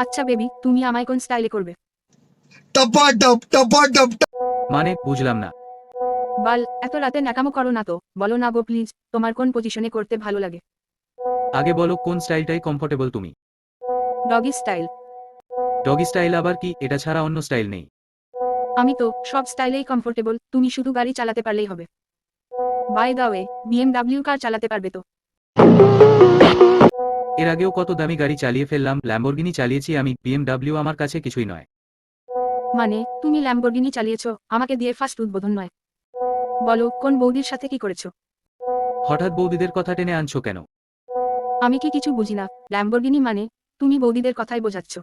আচ্ছা বেবি, তুমি আমায় কোন স্টাইলে করবে? टपाटप टपाटप মানে বুঝলাম না। বাল, এত রাতে ন্যাকামো করো না তো, বলো না গো প্লিজ, তোমার কোন পজিশনে করতে ভালো লাগে? আগে বলো কোন স্টাইলটাই কমফোর্টেবল তুমি। Doggy style. ডগি স্টাইল আবার কি? এটা ছাড়া অন্য স্টাইল নেই। আমি তো সব স্টাইলেই কমফোর্টেবল, তুমি শুধু গাড়ি চালাতে পারলেই হবে। বাই দ্য ওয়ে, বিএমডব্লিউ কার চালাতে পারবে তো? এর আগেও কত দামি গাড়ি চালিয়ে ফেললাম, ল্যাম্বরগিনি চালিয়েছি আমি, বিএমডব্লিউ আমার কাছে কিছুই নয়। মানে তুমি ল্যাম্বরগিনি চালিয়েছো, আমাকে দিয়ে ফার্স্ট উদ্বোধন নয়। বলো কোন বৌদির সাথে কি করেছো? হঠাৎ বৌদিদের কথা টেনে আনছো কেন? আমি কি কিছু বুঝি না? ল্যাম্বরগিনি মানে তুমি বৌদিদের কথাই বোঝাচ্ছ।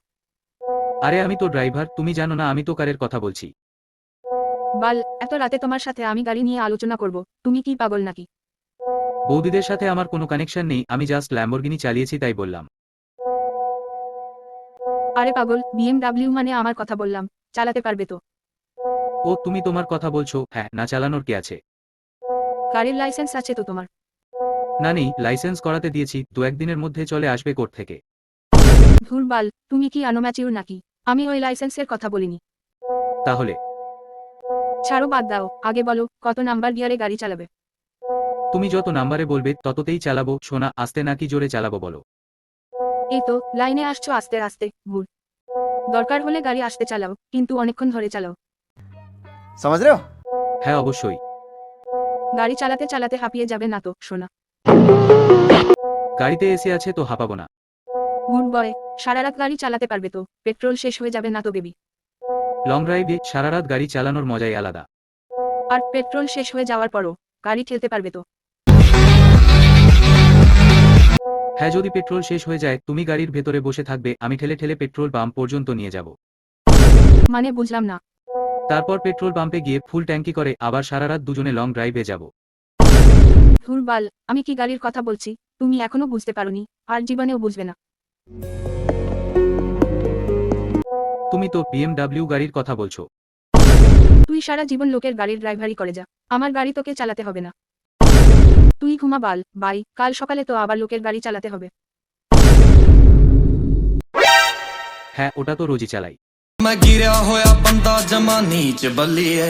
আরে আমি তো ড্রাইভার, তুমি জানো না আমি তো কারের কথা বলছি। বাল, এত রাতে তোমার সাথে আমি গাড়ি নিয়ে আলোচনা করব, তুমি কি পাগল নাকি? বৌদিদের সাথে আমার কোনো কানেকশন নেই, আমি জাস্ট ল্যাম্বরগিনি চালিয়েছি তাই বললাম। আরে পাগল, বিএমডব্লিউ মানে আমার কথা বললাম, চালাতে পারবে তো? ও তুমি তোমার কথা বলছো, হ্যাঁ, না চালানোর কি আছে? গাড়ির লাইসেন্স আছে তো তোমার? না নেই, লাইসেন্স করাতে দিয়েছি, 2-1 দিনের মধ্যে চলে আসবে কোর্ট থেকে। ধুর বাল, তুমি কি আনম্যাচিউর নাকি? আমি ওই লাইসেন্সের কথা বলিনি। তাহলে ছাড়ো বাদ দাও, আগে বলো কত নাম্বার গিয়ারে গাড়ি চালাবে? তুমি যত নাম্বারে বলবে তততেই চালাবো সোনা, আস্তে নাকি জোরে চালাবো বলো? এই তো লাইনে আসছো আস্তে আস্তে, গুড। দরকার হলে গাড়ি আসতে চালাও, কিন্তু অনেকক্ষণ ধরে চালাও। समझ रहे हो। হ্যাঁ অবশ্যই। গাড়ি চালাতে চালাতে হাঁপিয়ে যাবে না তো সোনা? গাড়িতে এসি আছে তো হাঁপাবো না। Good boy. সারা রাত গাড়ি চালাতে পারবে তো? পেট্রোল শেষ হয়ে যাবে না তো বেবি? লং ড্রাইভে সারারাত গাড়ি চালানোর মজাই আলাদা। আর পেট্রোল শেষ হয়ে যাওয়ার পরও গাড়ি ঠেলতে পারবে তো? হ্যাঁ যদি পেট্রোল শেষ হয়ে যায় তুমি গাড়ির ভেতরে বসে থাকবে, আমি ঠেলে ঠেলে পেট্রোল পাম্প পর্যন্ত নিয়ে যাব। মানে বুঝলাম না। তারপর পেট্রোল পাম্পে গিয়ে ফুল ট্যাঙ্কি করে আবার সারারাত দুজনে লং ড্রাইভে যাব। ধুর বাল, আমি কি গাড়ির কথা বলছি তুমি এখনো বুঝতে পারোনি, আর জীবনেও বুঝবে না। তুমি তো বিএমডব্লিউ গাড়ির কথা বলছো। তুই সারা জীবন লোকের গাড়ির ড্রাইভারি করে যা, আমার গাড়ি তোকে চালাতে হবে না। তুই ঘুমা বাল, বাই, কাল সকালে তো আবার লোকের গাড়ি চালাতে হবে। হ্যাঁ ওটা তো রোজই চালাই। मैं गिरया होया बंदा जमा नीच बल्लिए।